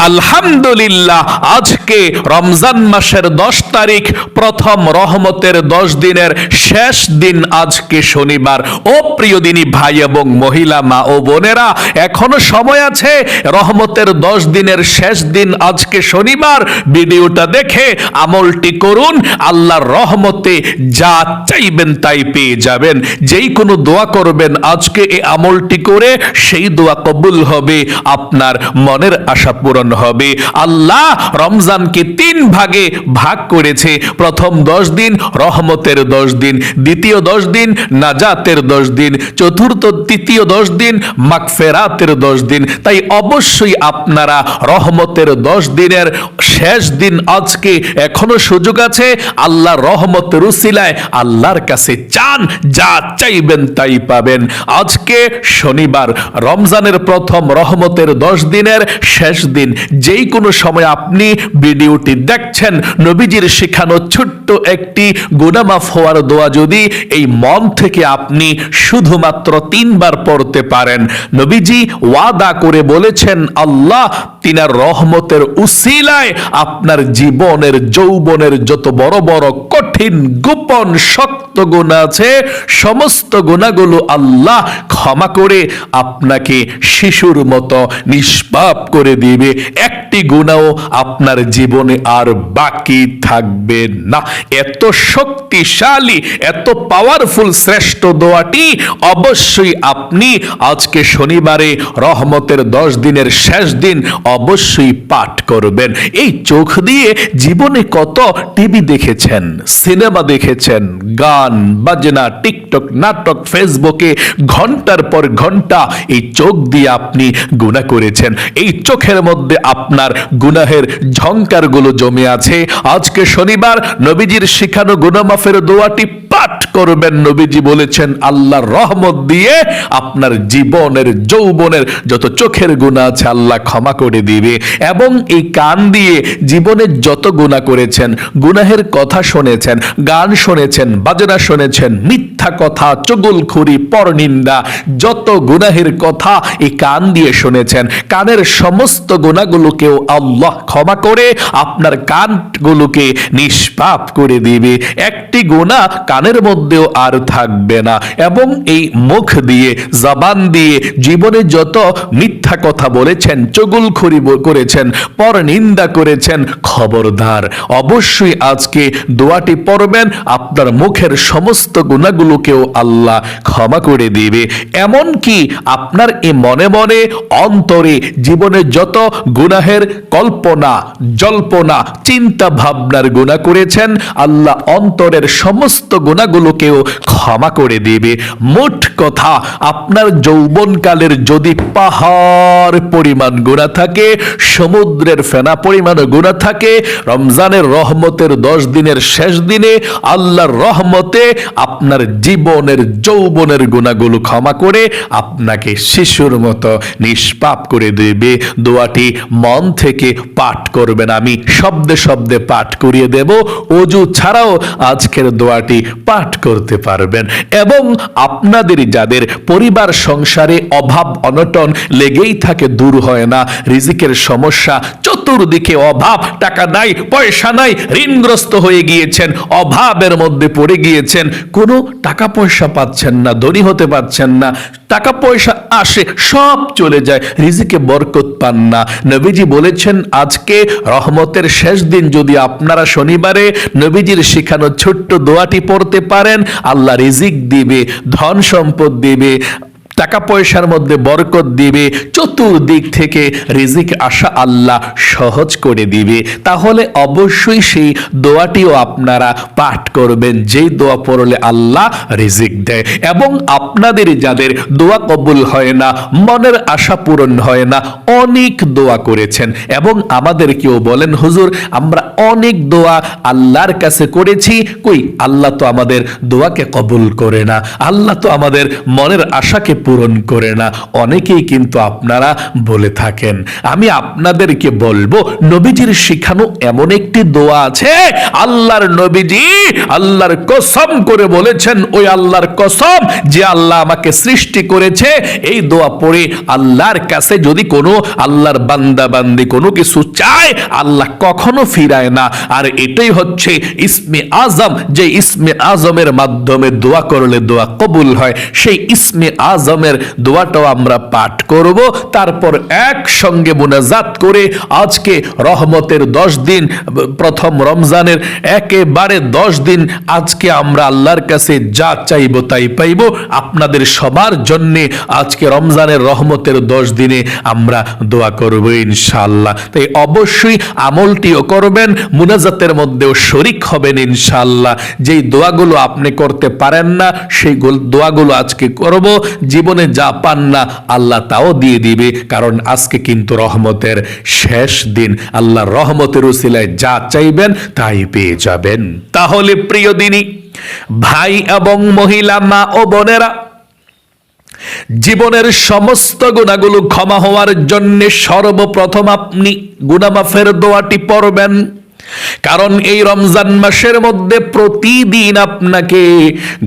আলহামদুলিল্লাহ, আজকে রমজান মাসের 10 তারিখ, প্রথম রহমতের 10 দিনের শেষ দিন, আজকে শনিবার। ও প্রিয় দিনী ভাই এবং মহিলা মা ও বোনেরা, এখনো সময় আছে। রহমতের 10 দিনের শেষ দিন আজকে শনিবার। ভিডিওটা দেখে আমলটি করুন, আল্লাহর রহমতে যা চাইবেন তাই পেয়ে যাবেন। যেই কোনো দোয়া করবেন আজকে এই আমলটি করে, সেই দোয়া কবুল হবে, আপনার মনের আশা পূরণ হবে। আল্লাহ রমজানকে 3 ভাগে ভাগ করেছে। প্রথম 10 দিন রহমতের 10 দিন, দ্বিতীয় 10 দিন নাজাতের 10 দিন, চতুর্থ তৃতীয় 10 দিন মাগফিরাতের 10 দিন। তাই অবশ্যই আপনারা রহমতের 10 দিনের শেষ দিন আজকে এখনো সুযোগ আছে। আল্লাহর রহমতের উসিলায় আল্লাহর কাছে চান, যা চাইবেন তাই পাবেন। আজকে শনিবার, রমজানের প্রথম রহমতের 10 দিনের শেষ দিন। যেই কোনো সময় আপনি ভিডিওটি দেখছেন, নবীজির শেখানো ছোট্ট একটি গুনাহ মাফ হওয়ার দোয়া যদি এই মন থেকে আপনি শুধুমাত্র 3 বার পড়তে পারেন, নবীজি ওয়াদা করে বলেছেন, আল্লাহ তিনার রহমতের উসিলায় আপনার জীবনের যৌবনের যত বড় বড় কঠিন গোপন শক্ত গুনাহ আছে, সমস্ত গুনাহগুলো আল্লাহ ক্ষমা করে আপনাকে শিশুর মতো নিষ্পাপ করে দিবে। একটি গুনাহ আপনার জীবনে আর বাকি থাকবে না। এত শক্তিশালী, এত পাওয়ারফুল শ্রেষ্ঠ দোয়াটি অবশ্যই আপনি আজকে শনিবারে রহমতের 10 দিনের শেষ দিন অবশ্যই পাঠ করবেন। এই চোখ দিয়ে জীবনে কত টিভি দেখেছেন, সিনেমা দেখেছেন, গান বাজনা, টিকটক, নাটক, ফেসবুকে ঘন্টার পর ঘন্টা এই চোখ দিয়ে আপনি গুনাহ করেছেন। এই চোখের মধ্যে আপনার গুনাহের ঝংকারগুলো জমে আছে। আজকে শনিবার নবীজির শিখানো গুনাহ মাফের দোয়াটি পাঠ করবেন। নবীজি বলেছেন, আল্লাহর রহমত দিয়ে আপনার জীবনের যৌবনের যত চোখের গুনাহ আছে আল্লাহ ক্ষমা করে দিবে। এবং এই কান দিয়ে জীবনে যত গুনাহ করেছেন, গুনাহের কথা শুনেছেন, গান শুনেছেন, বাজনা শুনেছেন, মিথ্যা কথা, চুগলখড়ি, পরনিন্দা, যত গুনাহের কথা এই কান দিয়ে শুনেছেন, কানের সমস্ত গুনাহগুলোকেও আল্লাহ ক্ষমা করে আপনার কানগুলোকে নিষ্পাপ করে দিবে। একটি গুনাহ কানের মধ্যেও আর থাকবে না। এবং এই মুখ দিয়ে, জবান দিয়ে জীবনে যত মিথ্যা কথা বলেছেন, চুগলখড়ি করেছেন, পরনিন্দা করেছেন, খবরদার অবশ্যই আজকে দোয়াটি পড়বেন, আপনার মুখের সমস্ত গুনাহগুলোকেও আল্লাহ ক্ষমা করে দিবে। এমন কি আপনার এই মনে মনে অন্তরে জীবনে যত গুনাহের কল্পনা জল্পনা চিন্তা ভাবনার গুনাহ করেছেন, আল্লাহ অন্তরের সমস্ত গুনাহগুলোকেও ক্ষমা করে দিবে। মোট কথা, আপনার যৌবনকালের যদি পাহাড় পরিমাণ গুনাহ থাকে, সমুদ্রের ফেনা পরিমাণ গুনাহ থাকে, রমজানের রহমতের 10 দিনের শেষ দিনে আল্লাহর রহমতে আপনার জীবনের যৌবনের গুনাহগুলো ক্ষমা করে আপনাকে শিশুর মতো নিষ্পাপ করে দেবে। দোয়াটি মন থেকে পাঠ করবেন। আমি শব্দে শব্দে পাঠ করিয়ে দেব। ওযু ছাড়াও আজকের দোয়াটি পাঠ করতে পারবেন। এবং আপনাদের যাদের পরিবার সংসারে অভাব অনটন লেগেই থাকে, দূর হয় না, রিজিকের সমস্যা, চতুর্দিকে অভাব, টাকা নাই, পয়সা নাই, ঋণগ্রস্ত হয়ে গিয়েছেন, অভাবের মধ্যে পড়ে গিয়েছেন, কোনো টাকা পয়সা পাচ্ছেন না, ধনী হতে পারছেন না, টাকা পয়সা আসে সব চলে যায়, রিজিকে বরকত পান না। নবীজি বলেছেন, আজকে রহমতের শেষ দিন যদি আপনারা শনিবারে নবীজির শেখানো ছোট্ট দোয়াটি পড়তে পারেন, আল্লাহ রিজিক দিবে, ধন সম্পদ দিবে, টাকা পয়সার মধ্যে বরকত দিবে, চতুর্দিক থেকে রিজিক আসা আল্লাহ সহজ করে দিবে। তাহলে অবশ্যই সেই দোয়াটিও আপনারা পাঠ করবেন, যেই দোয়া পড়লে আল্লাহ রিজিক দেয়। এবং আপনাদের যাদের দোয়া কবুল হয় না, মনের আশা পূরণ হয় না, অনেক দোয়া করেছেন এবং আমাদেরকেও বলেন, হুজুর আমরা অনেক দোয়া আল্লাহর কাছে করেছি, কই আল্লাহ তো আমাদের দোয়াকে কবুল করে না, আল্লাহ তো আমাদের মনের আশাকে পূরণ করে না, অনেকেই কিন্তু আপনারা বলে থাকেন। আমি আপনাদেরকে বলবো, নবীজির শিখানো এমন একটি দোয়া আছে, আল্লাহর নবীজি আল্লাহর কসম করে বলেছেন, ওই আল্লাহর কসম যে আল্লাহ আমাকে সৃষ্টি করেছে, এই দোয়া পড়ে আল্লাহর কাছে যদি কোনো আল্লাহর বান্দা বান্দি কোনো কিছু চায়, আল্লাহ কখনো ফিরায় না। আর এটাই হচ্ছে ইসমে আজম, যে ইসমে আজমের মাধ্যমে দোয়া করলে দোয়া কবুল হয়। সেই ইসমে আজমের দোয়াটাও আমরা পাঠ করব, তারপর একসঙ্গে মুনাজাত করে আজকে রহমতের 10 দিন, প্রথম রমজানের একেবারে 10 দিন, আজকে আমরা আল্লাহর কাছে যা চাইব তাই পাইব। আপনাদের সবার জন্যে আজকে রমজানের রহমতের 10 দিনে আমরা দোয়া করব ইনশাআল্লাহ। তাই অবশ্যই আমলটিও করবেন, মুনাজাতের মধ্যেও শরীক হবেন ইনশাআল্লাহ। যেই দোয়াগুলো আপনি করতে পারেন না, সেই দোয়াগুলো আজকে করব। জীবনে যা পান না আল্লাহ তাও দিয়ে দিবে, কারণ আজকে কিন্তু রহমতের শেষ দিন। আল্লাহর রহমতের উসিলায় যা চাইবেন তাই পেয়ে যাবেন। তাহলে প্রিয় দিনী ভাই এবং মহিলা, মা ও বোনেরা, জীবনের সমস্ত গুনাহগুলো ক্ষমা হওয়ার জন্য সর্বপ্রথম আপনি গুনাহ মাফের দোয়াটি পড়বেন। কারণ এই রমজান মাসের মধ্যে প্রতিদিন আপনাকে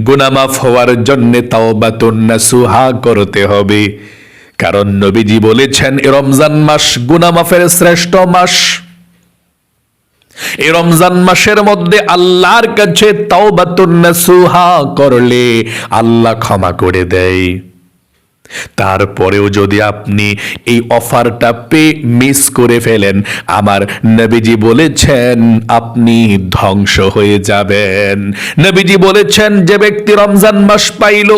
গুনাহ মাফ হওয়ার জন্য তাওবাতুন নাসুহা করতে হবে। কারণ নবীজি বলেছেন, এই রমজান মাস গুনাহ মাফের শ্রেষ্ঠ মাস। এই রমজান মাসের মধ্যে আল্লাহর কাছে তাওবাতুন নাসুহা করলে আল্লাহ ক্ষমা করে দেয়। তারপরেও যদি আপনি এই অফারটা মিস করে ফেলেন, আমার নবীজি বলেছেন আপনি ধ্বংস হয়ে যাবেন। নবীজি বলেছেন, যে ব্যক্তি রমজান মাস পাইল,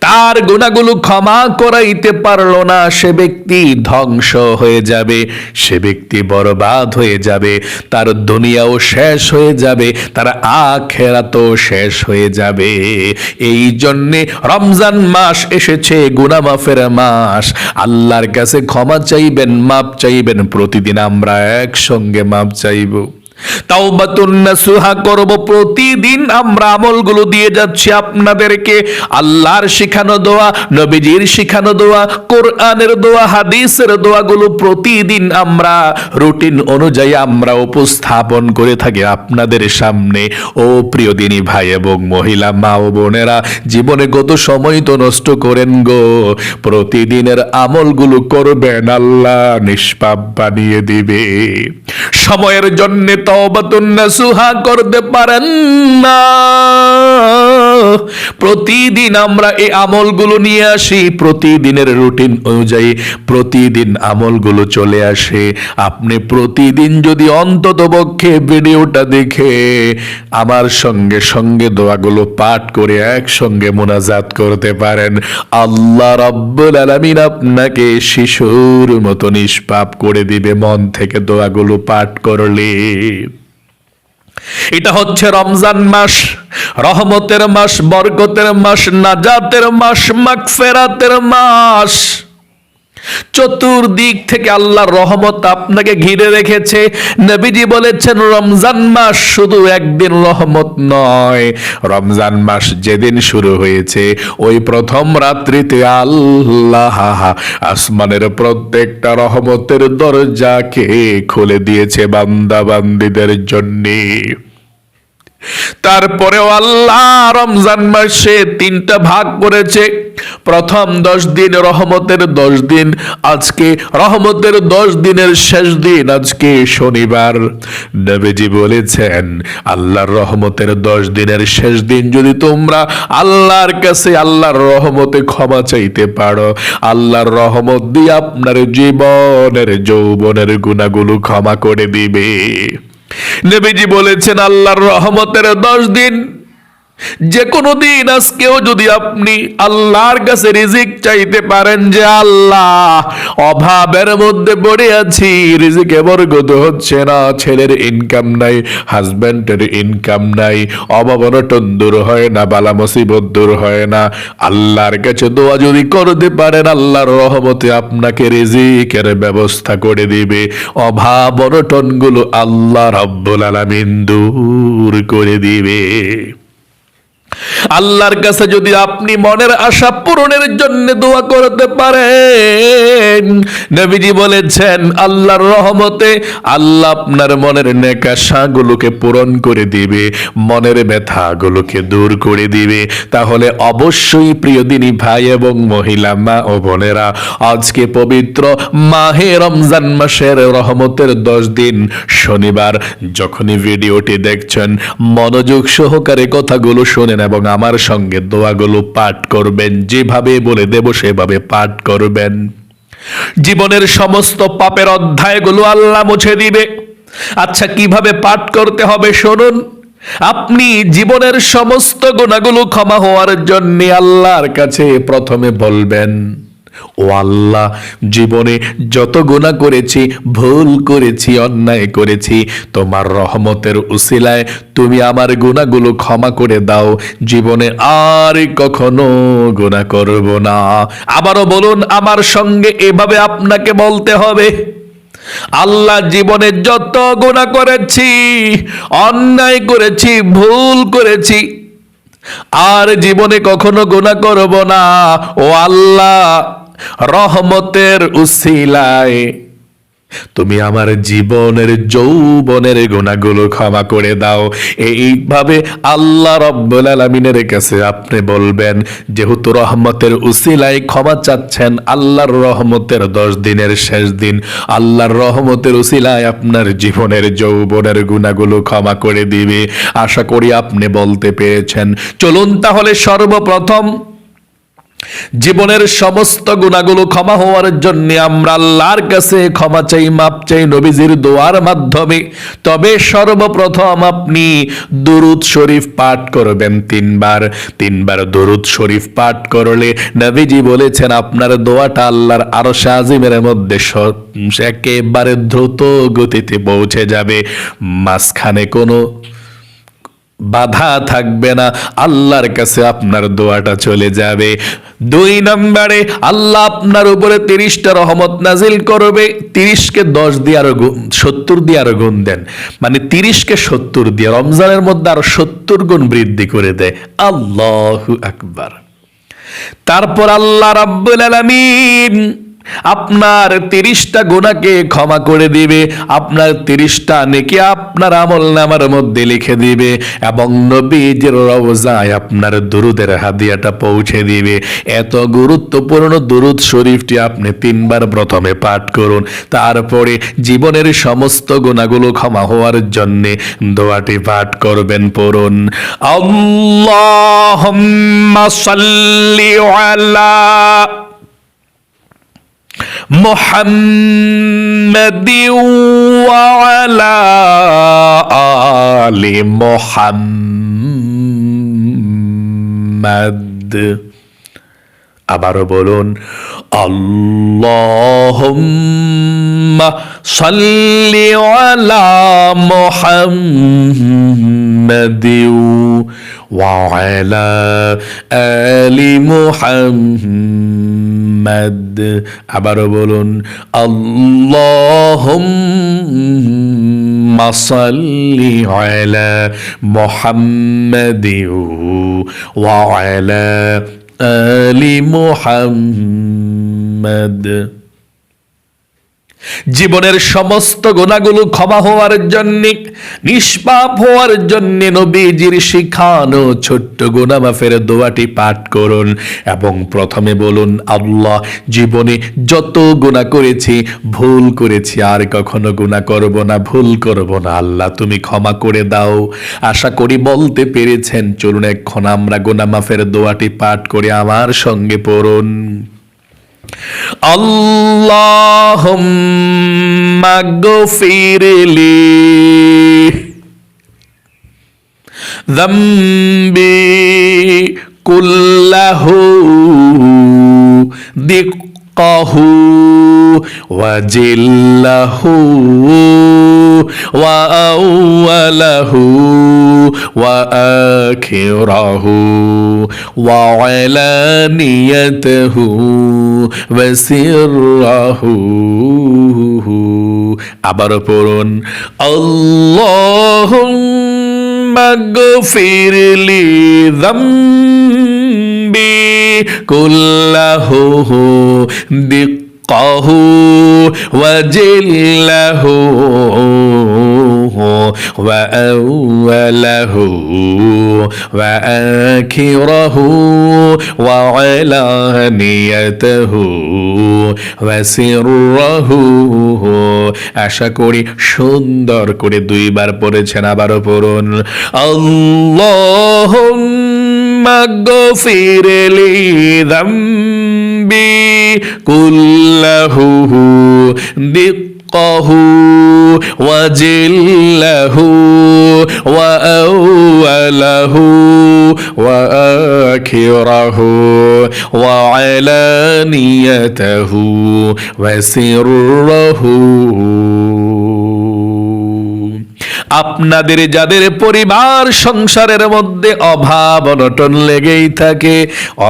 তার গুনাহগুলো ক্ষমা করাইতে পারলো না, সে ব্যক্তি ধ্বংস হয়ে যাবে, সে ব্যক্তি বরবাদ হয়ে যাবে, তার দুনিয়াও শেষ হয়ে যাবে, তার আখিরাতও শেষ হয়ে যাবে। এই জন্যে রমজান মাস এসেছে গুনাহ মাফের মাস। আল্লাহর কাছে ক্ষমা চাইবেন, মাপ চাইবেন। প্রতিদিন আমরা একসঙ্গে মাপ চাইব, তাওবাতুন নাসুহা করব। প্রতিদিন আমরা আমলগুলো দিয়ে যাচ্ছি আপনাদেরকে। আল্লাহর শিখানো দোয়া, নবীজির শিখানো দোয়া, কোরআনের দোয়া, হাদিসের দোয়াগুলো প্রতিদিন আমরা রুটিন অনুযায়ী আমরা উপস্থাপন করে থাকি আপনাদের সামনে। ও প্রিয় দিনী ভাই এবং মহিলা, মা ও বোনেরা, জীবনে কত সময় তো নষ্ট করেন গো। প্রতিদিনের আমলগুলো করবেন, আল্লাহ নিষ্পাপ বানিয়ে দিবে। সময়ের জন্য তাওবাতুন নাসুহা করতে পারেন না, প্রতিদিন আমরা এই আমলগুলো নিয়ে আসি, প্রতিদিনের রুটিন অনুযায়ী প্রতিদিন আমলগুলো চলে আসে। আপনি প্রতিদিন যদি অন্ততপক্ষে ভিডিওটা দেখে আমার সঙ্গে সঙ্গে দোয়াগুলো পাঠ করে একসঙ্গে মুনাজাত করতে পারেন, আল্লাহ রাব্বুল আলামিন আপনাকে শিশুর মতো নিষ্পাপ করে দিবে মন থেকে দোয়াগুলো পাঠ করলে। এটা হচ্ছে রমজান মাস, রহমতের মাস, বরকতের মাস, নাজাতের মাস, মাগফিরাতের মাস। চতুর্দিক থেকে আল্লাহর রহমত আপনাকে ঘিরে রেখেছে। নবীজি বলেছেন, রমজান মাস শুধু একদিন রহমত নয়, রমজান মাস যেদিন শুরু হয়েছে ওই প্রথম রাত্রিতে আল্লাহ আসমানের প্রত্যেকটা রহমতের দরজাকে খুলে দিয়েছে বান্দা বান্দীদের জন্যে। তারপরেও আল্লাহ রমজান মাসে 3টা ভাগ করেছে। প্রথম 10 দিন রহমতের 10 দিন, আজকে রহমতের 10 দিনের শেষ দিন, আজকে শনিবার। নবীজি বলেছেন, আল্লাহর রহমতের 10 দিনের শেষ দিন যদি তোমরা আল্লাহর কাছে আল্লাহর রহমতে ক্ষমা চাইতে পারো, আল্লাহর রহমত দিয়ে আপনার জীবনের যৌবনের গুনাহগুলো ক্ষমা করে দিবে। নবীজি বলেছেন, আল্লাহর রহমতের 10 দিন, যে কোনো দিন আজকেও যদি আপনি আল্লাহর কাছে রিজিক চাইতে পারেন, যে আল্লাহ অভাবের মধ্যে পড়ে আছি, রিজিকে বরকত হচ্ছে না, ছেলের ইনকাম নাই, হাজবেন্ডের ইনকাম নাই, অভাব অনটন দূর হয় না, বালা মুসিবত দূর হয় না, আল্লাহর কাছে দোয়া যদি করতে পারেন, আল্লাহর রহমতে আপনাকে রিজিকের ব্যবস্থা করে দিবে। অভাব অনটন গুলো আল্লাহ রাব্বুল আলামিন দূর করে দিবে। আল্লাহর কাছে যদি আপনি মনের আশা পূরণের জন্য দোয়া করতে পারেন, নবীজি বলেছেন আল্লাহর রহমতে আল্লাহ আপনার মনের নেক আশাগুলোকে পূরণ করে দিবে, মনের ব্যথাগুলোকে দূর করে দিবে। তাহলে অবশ্যই প্রিয় দিনী ভাই এবং মহিলা, মা ও বোনেরা, আজকে পবিত্র মাহে রমজান মাসের রহমতের 10 দিন শনিবার যখনই ভিডিওটি দেখছেন, মনোযোগ সহকারে কথাগুলো শোনেন এবং আমার সঙ্গে দোয়াগুলো পাঠ করবেন। যেভাবে বলে দেব সেভাবে পাঠ করবেন। জীবনের সমস্ত পাপের অধ্যায়গুলো আল্লাহ মুছে দিবে। আচ্ছা, কিভাবে পাঠ করতে হবে শুনুন। আপনি জীবনের সমস্ত গুনাহগুলো ক্ষমা হওয়ার জন্য আল্লাহর কাছে প্রথমে বলবেন, ও আল্লাহ, জীবনে যত গুনাহ করেছি, ভুল করেছি, অন্যায় করেছি, তোমার রহমতের উসিলায় তুমি আমার গুনাহগুলো ক্ষমা করে দাও। জীবনে আর কখনো গুনাহ করব না। আবারও বলুন আমার সঙ্গে, এভাবে আপনাকে বলতে হবে, আল্লাহ, জীবনে যত গুনাহ করেছি, অন্যায় করেছি, ভুল করেছি, আর জীবনে কখনো গুনাহ করব না। ও আল্লাহ, রহমতের উসিলায় তুমি আমার জীবনের যৌবনের গুনাহগুলো ক্ষমা করে দাও। এইভাবে আল্লাহ রাব্বুল আলামিনের কাছে আপনি বলবেন। যেহেতু রহমতের উসিলায় ক্ষমা চাচ্ছেন, আল্লাহর রহমতের 10 দিনের শেষ দিন, আল্লাহর রহমতের উসিলায় আপনার জীবনের যৌবনের গুনাহগুলো ক্ষমা করে দিবে। আশা করি আপনি বলতে পেরেছেন। চলুন তাহলে সর্বপ্রথম জীবনের সমস্ত গুনাহগুলো ক্ষমা হওয়ার জন্য আমরা আল্লাহর কাছে ক্ষমা চাই, মাপ চাই নবীজির দোয়ার মাধ্যমে। তবে সর্বপ্রথম আপনি দুরূদ শরীফ পাঠ করবেন 3 বার। 3 বার দুরূদ শরীফ পাঠ করলে নবীজি বলেছেন আপনার দোয়াটা আল্লাহর আরশ আজিমের মধ্যে একেবারে দ্রুত গতিতে পৌঁছে যাবে, মাঝখানে কোনো বাধা থাকবে না, আল্লাহর কাছে আপনার দোয়াটা চলে যাবে। 2 নম্বরে আল্লাহ আপনার উপরে 30টা রহমত নাজিল করবে। 30কে 10 দিয়ে আরো 70 দিয়ে আরো গুণ দেন, মানে 30কে 70 দিয়ে রমজানের মধ্যে আরো 70 গুণ বৃদ্ধি করে দেয়। আল্লাহু আকবার। তারপর আল্লাহ রাব্বুল আলামিন আপনার 30টা গুনাহকে ক্ষমা করে দিবে, আপনার 30টা নেকি আপনার আমলনামার মধ্যে লিখে দিবে এবং নবীজির রওজায় আপনার দুরুদের হাদিয়াটা পৌঁছে দিবে। এত গুরুত্বপূর্ণ দুরুদ শরীফটি আপনি 3 বার প্রথমে পাঠ করুন। তারপরে জীবনের সমস্ত গুনাহগুলো ক্ষমা হওয়ার জন্য দোয়াটি পাঠ করবেন। পড়ুন, আল্লাহুম্মা সাল্লি আলা মুহাম্মাদ ওয়া আলা আলি মুহাম্মাদ। আবারও বলুন, আল্লাহুম্মা সাল্লি আলা মুহাম্মাদ ওয়া আলা আলি মুহাম্মাদ। আবারও বলুন, আল্লাহুম্মা সাল্লি আলা মুহাম্মাদ ওয়া আলা আলি মুহাম্মাদ। জীবনের সমস্ত গুনাহগুলো ক্ষমা হওয়ার জন্য, নিষ্পাপ হওয়ার জন্য নবীজির শিখানো ছোট্ট গুনাহ মাফের দোয়াটি পাঠ করুন এবং প্রথমে বলুন, আল্লাহ, জীবনে যত গুনাহ করেছি, ভুল করেছি, আর কখনো গুনাহ করব না, ভুল করব না, আল্লাহ তুমি ক্ষমা করে দাও। আশা করি বলতে পেরেছেন। চলুন এখন আমরা গুনাহ মাফের দোয়াটি পাঠ করে আমার সঙ্গে পড়ুন। আল্লাহুম্মা গফিরলি যামবি কুল্লাহু দিক্কাহু ওয়া জিল্লাহু ওয়া আউয়ালাহু ওয়া আখিরাহু ওয়া আলানিয়াতাহু ওয়া সিররাহু। আবারও পড়ুন, আল্লাহুম্মা اغفر لي ذنبي كله دقه وجله وأوله وآخره وعلانيته وسره। আশা করি সুন্দর করে দুইবার পড়েছেন, আবারও পড়ুন। আল্লাহুম্মা গফির লি যামবি কুল্লাহু دقه وجله وأوله وآخره وعلانيته وسره। আপনাদের যাদের পরিবার সংসারের মধ্যে অভাব অনটন লেগেই থাকে,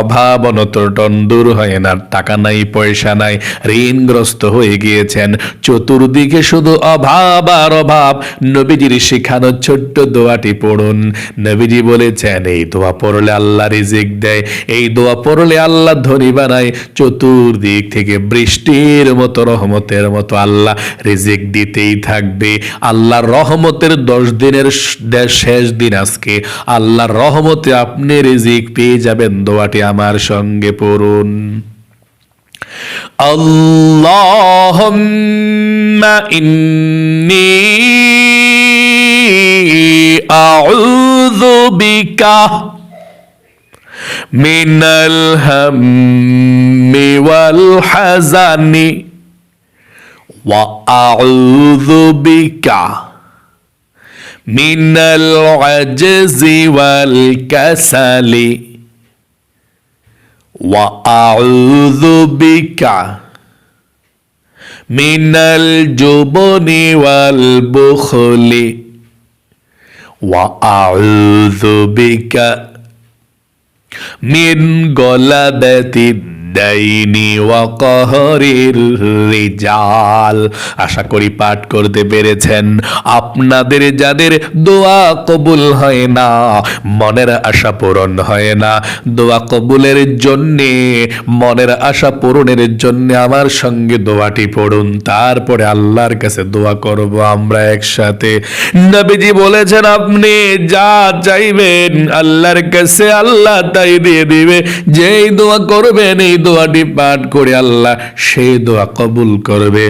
অভাব অনটন দূর হয় না, টাকা নাই পয়সা নাই, ঋণগ্রস্ত হয়ে গিয়েছেন, চতুর্দিকে শুধু অভাব আর অভাব, নবীজির শেখানো ছোট্ট দোয়াটি পড়ুন। নবীজি বলেছেন এই দোয়া পড়লে আল্লাহ রিজিক দেয়, এই দোয়া পড়লে আল্লাহ ধনী বানায়, চতুর্দিক থেকে বৃষ্টির মতো রহমতের মতো আল্লাহ রিজিক দিতেই থাকবে। আল্লাহর রহমতের 10 দিনের শেষ দিন আজকে, আল্লাহর রহমতে আপনি রিজিক পেয়ে যাবেন। দোয়াটি আমার সঙ্গে পড়ুন। আল্লাহুম্মা ইন্নী আউযু বিকা মিনাল হাম্মি ওয়াল হাযানি ওয়া আউযু বিকা মিনাল আজজি ওয়াল কাসালি ওয়া আউযু বিকা মিনাল জুবনি ওয়াল বুখলি ওয়া আউযু বিকা মিন গলাবাতিদ দাইনি ওয়া কাহরির রিজাল। আশা করি পাঠ করতে পেরেছেন। আপনাদের যাদের দোয়া কবুল হয় না, মনের আশা পূরণ হয় না, দোয়া কবুলের জন্যে, মনের আশা পূরণের জন্য আমার সঙ্গে দোয়াটি পড়ুন, তারপরে আল্লাহর কাছে দোয়া করব আমরা একসাথে। নবীজি বলেছেন আপনি যা চাইবেন আল্লাহর কাছে আল্লাহ তাই দিয়ে দিবে। যেই দোয়া করবেন এই দোয়াটি পাঠ করে আল্লাহ সেই দোয়া কবুল করবে।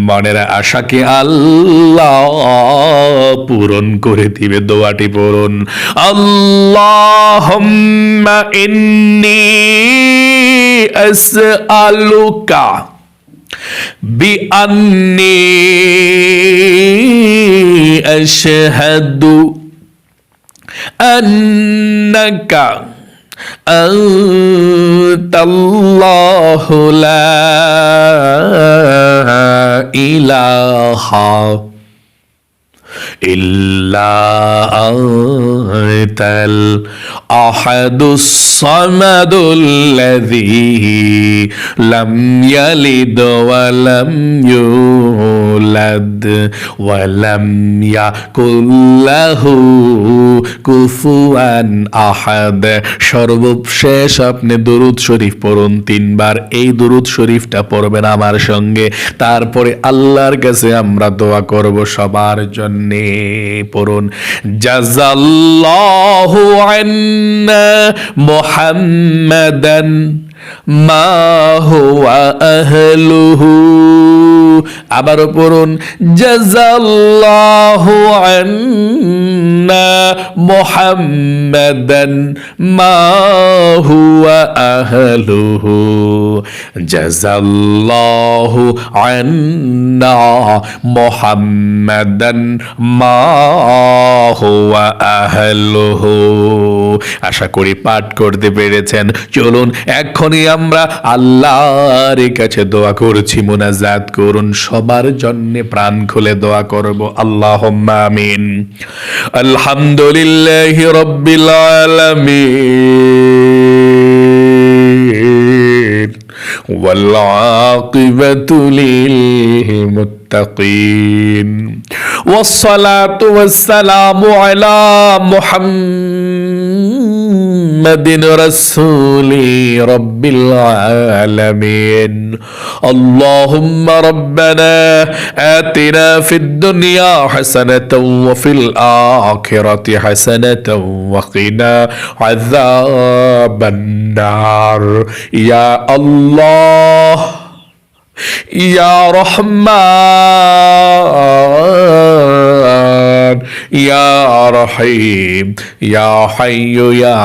মনের আশাকে আল্লাহ পূরণ করে দিবে। দোয়াটি পড়ুন। আল্লাহুম্মা ইন্নী আসআলুকা বিআন্নী আশহাদু আন্নাকা আনতাল্লাহু লা ইলাহা ইল্লা আনতাল আহাদুস সামাদুল্লাযী লাম ইয়ালিদ ওয়া লাম ইউলাদ ওয়া লাম ইয়াকুল লাহু কুফুয়ান আহাদ। সর্বশেষ আপনি দুরূদ শরীফ পড়ুন 3 বার। এই দুরূদ শরীফটা পড়বেন আমার সঙ্গে, তারপরে আল্লাহর কাছে আমরা দোয়া করব সবার জন্য। পড়ুন। জাযাল্লাহু আন্না মুহাম্মাদান মা হুয়া আহলুহু। আবারও পড়ুন। জাযাল্লাহু আন্না মুহাম্মাদান মা হুয়া আহলুহু। জাযাল্লাহু আন্না মুহাম্মাদান মা হুয়া আহলুহু। আশা করি পাঠ করতে পেরেছেন। চলুন এখনই আমরা আল্লাহর কাছে দোয়া করছি, মুনাজাত করুন। সবার জন্য প্রাণ খুলে দোয়া করব। আল্লাহুম্মা আমিন। আলহামদুলিল্লাহি রাব্বিল আলামিন ওয়াল আকিবাতু লিল মুত্তাকিন ওয়াসসালাতু ওয়াসসালামু আলা মুহাম্মাদিন রাসূলি রাব্বিল আলামিন। আল্লাহুম্মা রাব্বানা আতিনা ফিদ দুনিয়া হাসানাতাও ওয়া ফিল আখিরাতি হাসানাতাও ওয়া কিনা আযাবান নার। ইয়া আল্লাহ, ইয়া রহমান, ইয়া রহিম, ইয়া হাইয়্যু ইয়া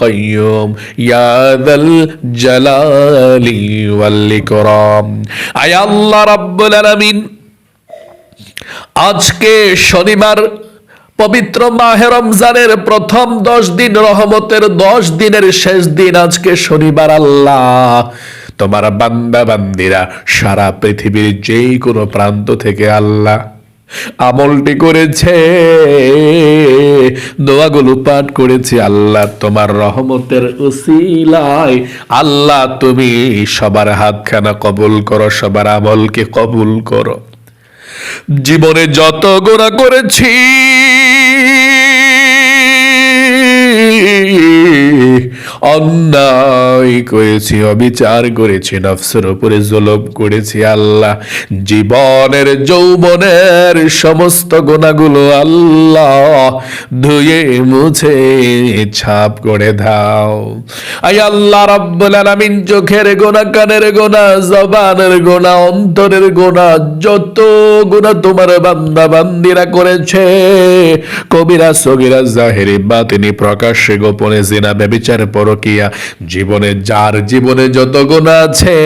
কাইয়্যুম, ইয়া যাল জালালি ওয়াল ইকরাম। আয় আল্লাহ রাব্বুল আলামিন, আজকে শনিবার, পবিত্র মাহে রমজানের প্রথম 10 দিন, রহমতের 10 দিনের শেষ দিন আজকে শনিবার। আল্লাহ, তোমার বান্দা বান্দিরা সারা পৃথিবীর যেই কোনো প্রান্ত থেকে আল্লাহ আমলটি করেছে, দোয়াগুলো পাঠ করেছে, আল্লাহ তোমার রহমতের উসিলায় আল্লাহ তুমি সবার হাতখানা কবুল করো, সবার আমলকে কবুল করো। জীবনে যত গুনাহ করেছি, অন্যায় করেছি, অবিচার করেছি, নফসের উপরে জুলুম করেছি, আল্লাহ জীবনের যৌবনের সমস্ত গুনাহগুলো আল্লাহ ধুয়ে মুছে ছাপ করে দাও। আয় আল্লাহ রাব্বুল আলামিন, চোখের গুনাহ, কানের গুনাহ, জবানের গুনাহ, অন্তরের গুনাহ, যত গুনাহ তোমার বান্দা বান্দিরা করেছে, কবিরা সগীরা জাহেরি বাতিনি, প্রকাশ্যে গোপনে, জিনা ব্যভিচার পরকিয়া, জীবনে যার জীবনে যত গুনাহ আছে,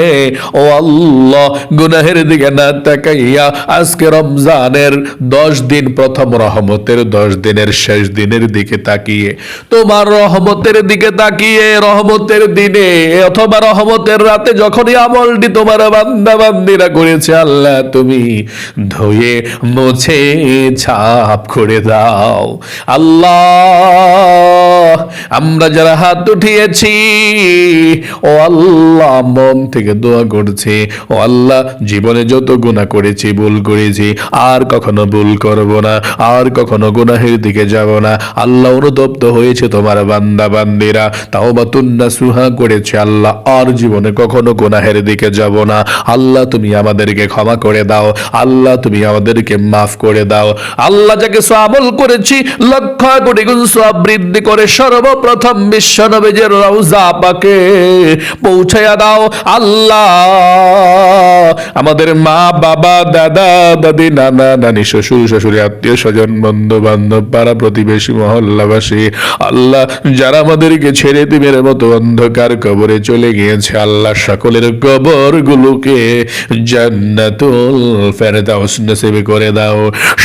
ও আল্লাহ গুনাহের দিকে না তাকাইয়া আজকে রমজানের 10 দিন, প্রথম রহমতের 10 দিনের শেষ দিনের দিকে তাকিয়ে, তোমার রহমতের দিকে তাকিয়ে, রহমতের দিনে অথবা রহমতের রাতে যখনই আমলটি তোমার বান্দা বান্দিরা করেছে, আল্লাহ তুমি ধুয়ে মুছে ছাপ করে দাও। আল্লাহ, আমরা যারা হাত উঠিয়েছি, ও আল্লাহ মন থেকে দোয়া করছি, ও আল্লাহ জীবনে যত গুনাহ করেছি, ভুল করেছি, আর কখনো ভুল করব না, আর কখনো গুনাহের দিকে যাব না। আল্লাহ অনুতপ্ত হয়েছে তোমার বান্দা বান্দিরা, তাওবাতুন নাসুহা করেছে, আল্লাহ আর জীবনে কখনো গুনাহের দিকে যাব না। আল্লাহ তুমি আমাদেরকে ক্ষমা করে দাও, আল্লাহ তুমি আমাদেরকে মাফ করে দাও। আল্লাহ যাকে আমল করেছি লক্ষ কোটি গুণ সওয়াব বৃদ্ধি করে সর্বপ্রথম বিশ্ব নবীর রওজা পাকে পৌঁছায়া দাও। আল্লাহ আমাদের মা বাবা, দাদা দাদি, নানা নানি, শ্বশুর শাশুড়ি, আত্মীয় স্বজন, বন্ধু বান্ধব, পাড়া প্রতিবেশী, মহল্লাবাসী, আল্লাহ যারা আমাদেরকে ছেড়ে দিবের মতো অন্ধকার কবরে চলে গিয়েছে, আল্লাহ সকলের কবর গুলোকে জান্নাতুল ফেরদাউস নসিব করে দাও।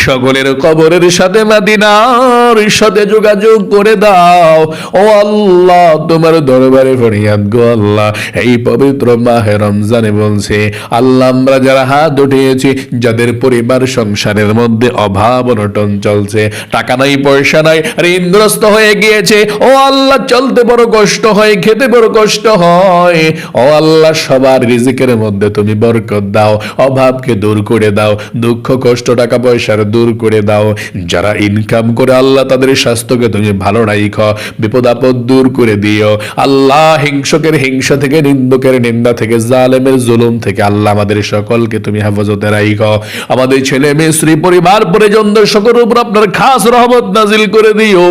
সকলের কবরের সাথে মদিনার সাথে যোগাযোগ করে দাও। ও আল্লাহ তোমার দরবারে ফরিয়াদ গো আল্লাহ, এই পবিত্র মাহে রমজানে বলছে, আল্লাহ আমরা যারা হাত উঠিয়েছি, যাদের পরিবার সংসারের মধ্যে অভাব অনটন চলছে, টাকা নাই, পয়সা নাই, ঋণগ্রস্ত হয়ে গিয়েছে, ও আল্লাহ চলতে বড় কষ্ট হয়, খেতে বড় কষ্ট হয়, ও আল্লাহ সবার রিজিকের মধ্যে তুমি বরকত দাও, অভাবকে দূর করে দাও, দুঃখ কষ্ট টাকা পয়সার দূর করে দাও। যারা ইনকাম করে আল্লাহ তাদের স্বাস্থ্যকে তুমি ভালো রাখো, বিপদ আপদ দূর করে দিও। আল্লাহ হিংসকের হিংসা থেকে, নিন্দকের নিন্দা থেকে, জালেমের জুলুম থেকে আল্লাহ আমাদের সকলকে তুমি হেফাজতে রাখো। আমাদের ছেলে মেয়ে, স্ত্রী, পরিবার, পরিজনদের সকলের উপর আপনার খাস রহমত নাজিল করে দিও।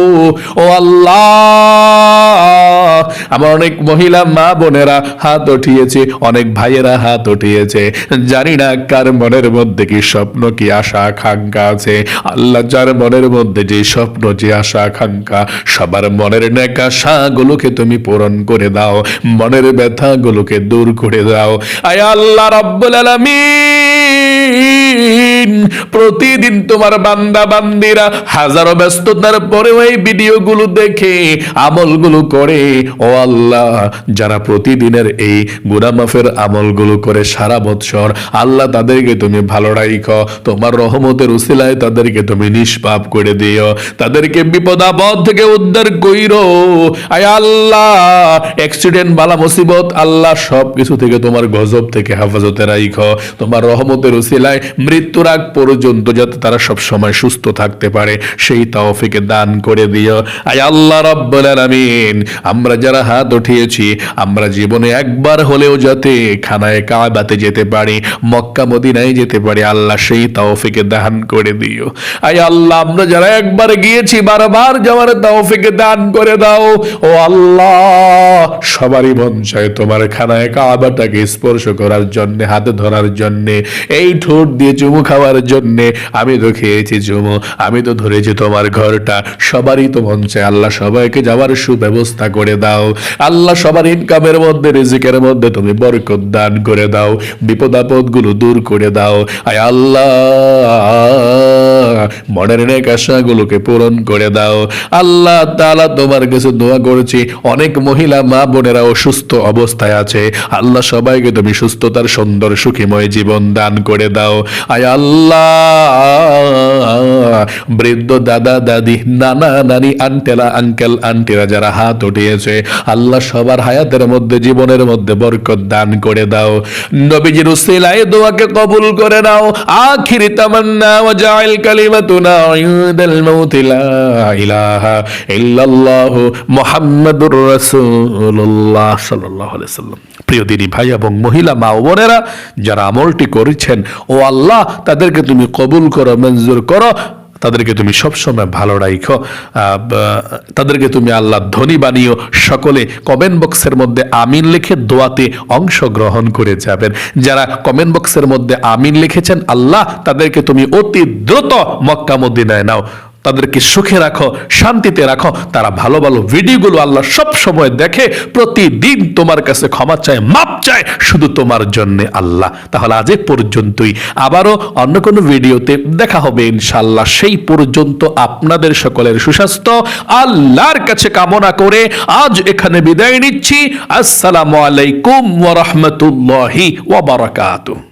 ও আল্লাহ আমার অনেক মহিলা মা বোনেরা হাত উঠিয়েছে, অনেক ভাইয়েরা হাত উঠিয়েছে, জানি না কার মনের মধ্যে কি স্বপ্ন, কি আশা আকাঙ্ক্ষা আছে। আল্লাহ যার মনের মধ্যে যে স্বপ্ন, যে আশা আকাঙ্ক্ষা, সবার মনের নেক আশাগুলোকে তুমি পূরণ করে দাও, মনের ব্যথাগুলোকে দূর করে দাও। আয় আল্লাহ রাব্বুল আলামিন, প্রতিদিন তোমার বান্দা বান্দিরা হাজারো ব্যস্ততার পরেও এই ভিডিওগুলো দেখে আমলগুলো করে, ও আল্লাহ যারা প্রতিদিনের এই গুনাহ মাফের আমলগুলো করে সারা বৎসর, আল্লাহ তাদেরকে তুমি ভালো রাখো, তোমার রহমতের উসিলায় তাদেরকে তুমি নিষ্পাপ করে দিও, তাদেরকে বিপদ আপদ থেকে উদ্ধার কইরো। আয় আল্লাহ অ্যাক্সিডেন্ট, বালা মুসিবত, আল্লাহ সব কিছু থেকে তোমার গজব থেকে হেফাজতে রাখো, তোমার রহমতের উসিলায় মৃত্যুর আগ পর্যন্ত যাতে তারা সব সময় সুস্থ থাকতে পারে সেই তৌফিক দান করে দিও। আয় আল্লাহ রাব্বুল আলামিন, আমরা যারা হাত উঠিয়েছি আমরা জীবনে একবার হলেও যাতে খানায়ে কাবাতে যেতে পারি, মক্কা মদিনায় যেতে পারি, আল্লাহ সেই তৌফিক দান করে দিও। আয় আল্লাহ, আমরা যারা একবার গিয়েছি বারবার যাওয়ার তৌফিক দান করে দাও। ও আল্লাহ, সবারই মন চায় তোমার খানায়ে কাবাটাকে স্পর্শ করার জন্য, হাতে ধরার জন্য, এই ঠোঁট দিয়ে চুমু খাওয়ার জন্য। আমি তো খেয়েছি চুমু, আমি তো ধরেছি তোমার ঘরটা, সবারই তো মন চায়। আল্লাহ, সবাইকে যাওয়ার সুব্যবস্থা করে দাও। আল্লাহ, সবার ইনকামের মধ্যে, রিজিকের মধ্যে তুমি বরকত দান করে দাও, বিপদ আপদ গুলো দূর করে দাও। আয় আল্লাহ, মনের নেক আশাগুলোকে পূরণ করে দাও। আল্লাহ তাআলা, তোমার কাছে দোয়া করেছি, অনেক মহিলা মা বোনেরা অসুস্থ অবস্থায় আছে। আল্লাহ, সবাইকে তুমি সুস্থতার সুন্দর সুখীময় জীবন দান করে দাও। আয় আল্লাহ, বৃদ্ধ দাদা দাদি, নানা নানি, আন্টেলা আঙ্কেল আন্টিরা যারা হাত উঠিয়েছে, আল্লাহ সবার হায়াতের মধ্যে, জীবনের মধ্যে বরকত দান করে দাও। নবীজির উসিলায় দোয়াকে কবুল করে নাও। আখিরি তামান্না ওয়া জাইল কালিমাতুনা ইনদাল মাউত লা ইলাহা ইল্লাল্লাহ মুহাম্মাদুর রাসূলুল্লাহ সাল্লাল্লাহু আলাইহি সাল্লাম। প্রিয় দিনী ভাই এবং মহিলা মা ও বোনেরা, যারা আমলটি করেছেন, ও আল্লাহ তাদেরকে তুমি কবুল করো, মঞ্জুর করো, তাদেরকে তুমি সবসময় ভালো রাখো, তাদেরকে তুমি আল্লাহ ধনী বানিও। সকলে কমেন্ট বক্সের মধ্যে আমিন লিখে দোয়াতে অংশগ্রহণ করে যাবেন। যারা কমেন্ট বক্সের মধ্যে আমিন লিখেছেন, আল্লাহ তাদেরকে তুমি অতি দ্রুত মক্কা মদিনায় নাও, তাদেরকে সুখে রাখো, শান্তিতে রাখো। তারা ভালো ভালো ভিডিওগুলো আল্লাহ সব সময় দেখে, প্রতিদিন তোমার কাছে ক্ষমা চায়, মাপ চায়, শুধু তোমার জন্য আল্লাহ। তাহলে আজ পর্যন্তই, আবারও অন্য কোনো ভিডিওতে দেখা হবে ইনশাআল্লাহ। সেই পর্যন্ত আপনাদের সকলের সুস্বাস্থ্য আল্লাহর কাছে কামনা করে আজ এখানে বিদায় নিচ্ছি। আসসালামু আলাইকুম ওয়া রাহমাতুল্লাহি ওয়া বারাকাতুহু।